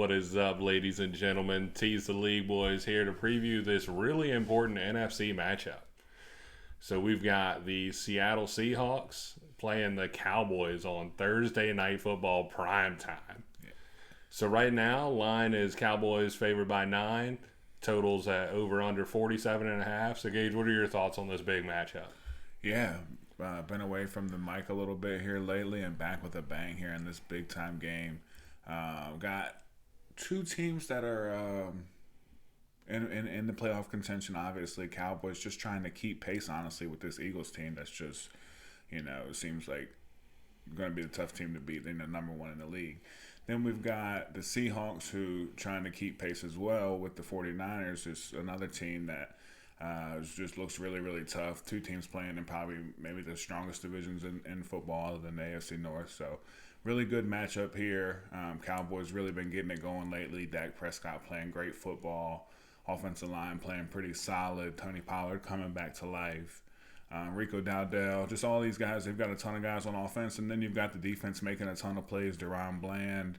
What is up, ladies and gentlemen? Tease the League boys here to preview this really important NFC matchup. So we've got the Seattle Seahawks playing the Cowboys on Thursday Night Football prime time. Yeah. So right now, line is Cowboys favored by 9. Totals at over under 47.5. So Gage, what are your thoughts on this big matchup? Yeah, been away from the mic a little bit here lately and back with a bang here in this big time game. Got two teams that are in the playoff contention, obviously. Cowboys just trying to keep pace, honestly, with this Eagles team that's just, it seems like going to be the tough team to beat. They're number one in the league. Then we've got the Seahawks who trying to keep pace as well with the 49ers. It's another team that just looks really, really tough. Two teams playing in probably maybe the strongest divisions in football other than the AFC North. So really good matchup here. Cowboys really been getting it going lately. Dak Prescott playing great football. Offensive line playing pretty solid. Tony Pollard coming back to life. Rico Dowdell, just all these guys. They've got a ton of guys on offense. And then you've got the defense making a ton of plays. Deron Bland.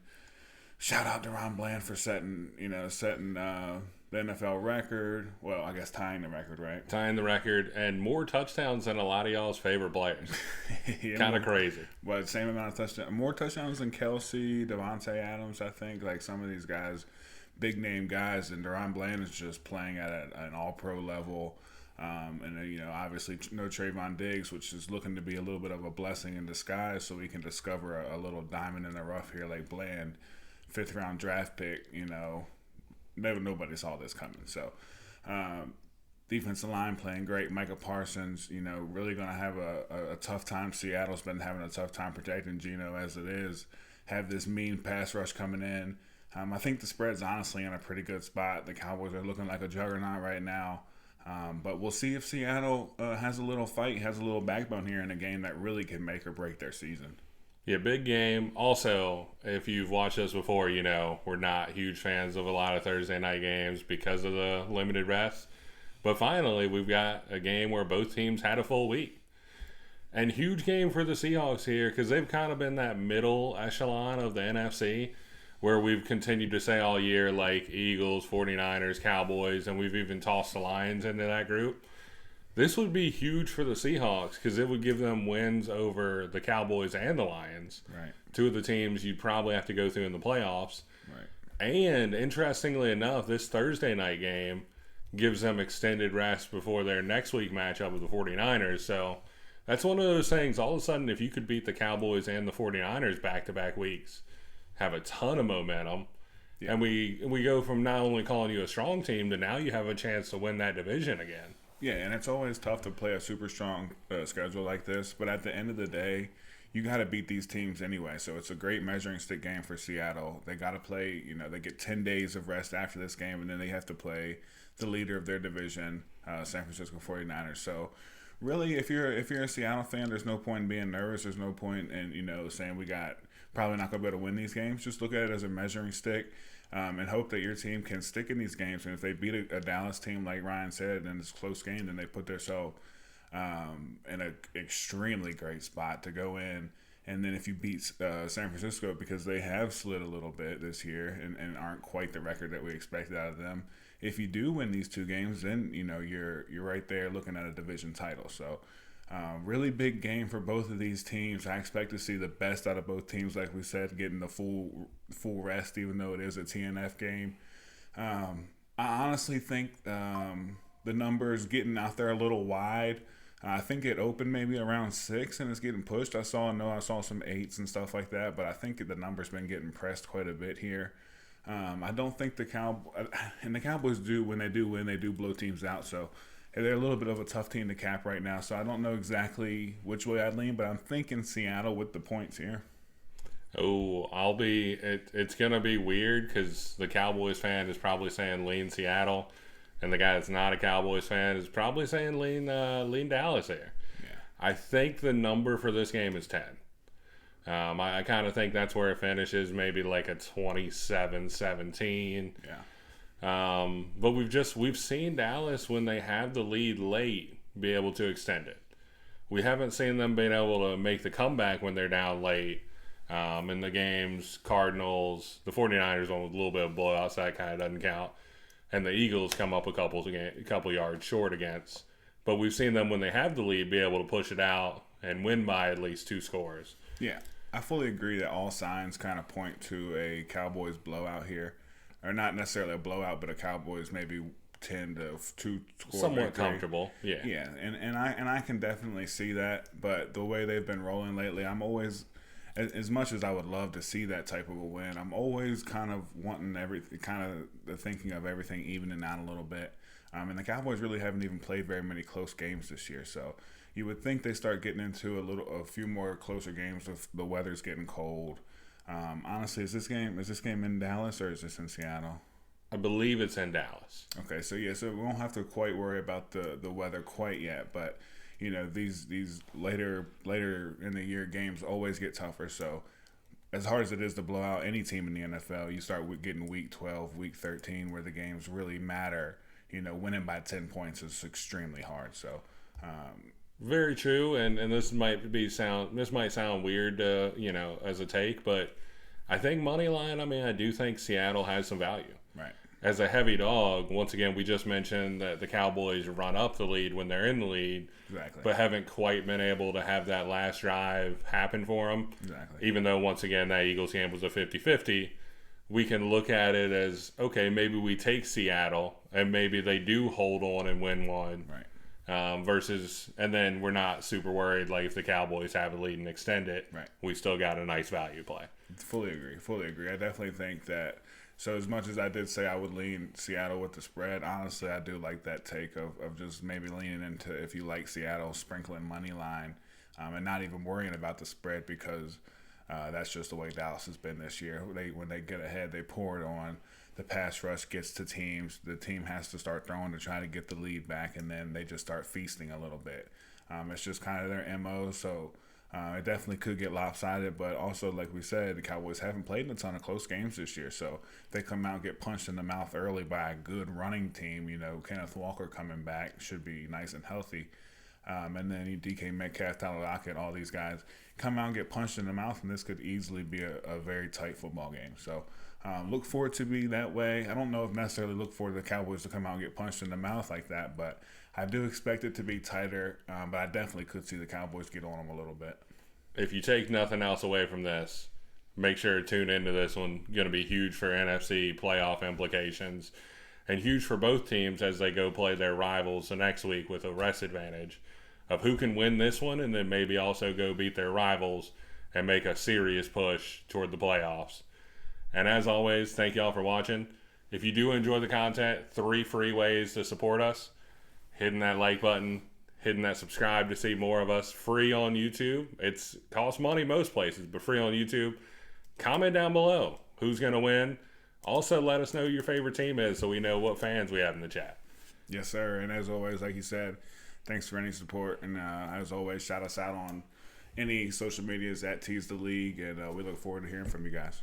Shout out Deron Bland for setting the NFL record. Well, I guess tying the record, right? Tying the record and more touchdowns than a lot of y'all's favorite players. Yeah, kind of crazy. But same amount of touchdowns. More touchdowns than Kelsey, Devontae Adams, I think. Like some of these guys, big name guys. And Deron Bland is just playing at an all-pro level. And then, obviously no Trayvon Diggs, which is looking to be a little bit of a blessing in disguise, so we can discover a little diamond in the rough here like Bland. 5th round draft pick, nobody saw this coming. So, defensive line playing great. Micah Parsons, really going to have a tough time. Seattle's been having a tough time protecting Geno as it is. Have this mean pass rush coming in. I think the spread's honestly in a pretty good spot. The Cowboys are looking like a juggernaut right now. But we'll see if Seattle has a little fight, has a little backbone here in a game that really can make or break their season. Yeah, big game. Also, if you've watched us before, we're not huge fans of a lot of Thursday night games because of the limited rest. But finally, we've got a game where both teams had a full week. And huge game for the Seahawks here because they've kind of been that middle echelon of the NFC where we've continued to say all year like Eagles, 49ers, Cowboys, and we've even tossed the Lions into that group. This would be huge for the Seahawks because it would give them wins over the Cowboys and the Lions. Right. Two of the teams you'd probably have to go through in the playoffs. Right. And interestingly enough, this Thursday night game gives them extended rest before their next week matchup with the 49ers. So that's one of those things. All of a sudden, if you could beat the Cowboys and the 49ers back-to-back weeks, have a ton of momentum. Yeah. And we go from not only calling you a strong team to now you have a chance to win that division again. Yeah, and it's always tough to play a super strong schedule like this. But at the end of the day, you got to beat these teams anyway. So it's a great measuring stick game for Seattle. They got to play, they get 10 days of rest after this game, and then they have to play the leader of their division, San Francisco 49ers. So really, if you're a Seattle fan, there's no point in being nervous. There's no point in, saying we got probably not going to be able to win these games. Just look at it as a measuring stick. And hope that your team can stick in these games. And if they beat a Dallas team, like Ryan said, in this close game, then they put themselves in an extremely great spot to go in. And then if you beat San Francisco, because they have slid a little bit this year and aren't quite the record that we expected out of them, if you do win these two games, then you're right there looking at a division title. So really big game for both of these teams. I expect to see the best out of both teams, like we said, getting the full rest, even though it is a TNF game. I honestly think the numbers getting out there a little wide. I think it opened maybe around 6 and it's getting pushed. I saw some 8s and stuff like that, but I think the number's been getting pressed quite a bit here. I don't think the Cowboys do, when they do win, they do blow teams out. So they're a little bit of a tough team to cap right now, so I don't know exactly which way I'd lean, but I'm thinking Seattle with the points here. Oh, it's going to be weird because the Cowboys fan is probably saying lean Seattle, and the guy that's not a Cowboys fan is probably saying lean Dallas here. Yeah. I think the number for this game is 10. I kind of think that's where it finishes, maybe like a 27-17. Yeah. But we've seen Dallas, when they have the lead late, be able to extend it. We haven't seen them being able to make the comeback when they're down late In the games, Cardinals, the 49ers won with a little bit of blowout, so that kind of doesn't count. And the Eagles come up a couple yards short against. But we've seen them, when they have the lead, be able to push it out and win by at least 2 scores. Yeah, I fully agree that all signs kind of point to a Cowboys blowout here. Or not necessarily a blowout, but a Cowboys maybe 10 to 2 score Somewhat victory. comfortable, yeah. Yeah, and I can definitely see that. But the way they've been rolling lately, I'm always, as much as I would love to see that type of a win, I'm always kind of wanting thinking of everything evening out a little bit. And the Cowboys really haven't even played very many close games this year, so you would think they start getting into a few more closer games if the weather's getting cold. Honestly, is this game in Dallas or is this in Seattle? I believe it's in Dallas. Okay, so we won't have to quite worry about the weather quite yet, but you know, these later in the year games always get tougher. So as hard as it is to blow out any team in the NFL, you start getting week 12, week 13, where the games really matter. You know, winning by 10 points is extremely hard. So very true, and this might sound weird, as a take, but I think money line. I mean, I do think Seattle has some value. Right. As a heavy dog, once again, we just mentioned that the Cowboys run up the lead when they're in the lead, exactly, but haven't quite been able to have that last drive happen for them. Exactly. Even though, once again, that Eagles game was a 50-50, we can look at it as, okay, maybe we take Seattle, and maybe they do hold on and win one. Right. And then we're not super worried, like if the Cowboys have a lead and extend it, right, we still got a nice value play. Fully agree. I definitely think that. So as much as I did say I would lean Seattle with the spread, honestly, I do like that take of just maybe leaning into, if you like Seattle, sprinkling money line, and not even worrying about the spread, because that's just the way Dallas has been this year. When they get ahead, they pour it on. The pass rush gets to teams. The team has to start throwing to try to get the lead back, and then they just start feasting a little bit. It's just kind of their MO, so it definitely could get lopsided. But also, like we said, the Cowboys haven't played in a ton of close games this year, so if they come out and get punched in the mouth early by a good running team, Kenneth Walker coming back should be nice and healthy. And then DK Metcalf, Tyler Lockett, all these guys come out and get punched in the mouth, and this could easily be a very tight football game. So look for it to be that way. I don't know if necessarily look for the Cowboys to come out and get punched in the mouth like that, but I do expect it to be tighter. But I definitely could see the Cowboys get on them a little bit. If you take nothing else away from this, make sure to tune into this one. Going to be huge for NFC playoff implications, and huge for both teams as they go play their rivals the next week with a rest advantage of who can win this one, and then maybe also go beat their rivals and make a serious push toward the playoffs. And as always, thank y'all for watching. If you do enjoy the content, 3 free ways to support us: hitting that like button, hitting that subscribe to see more of us, free on YouTube. It's costs money most places, but free on YouTube. Comment down below who's going to win. Also, let us know who your favorite team is so we know what fans we have in the chat. Yes, sir. And as always, like you said, thanks for any support. And as always, shout us out on any social medias at Tease the League. And we look forward to hearing from you guys.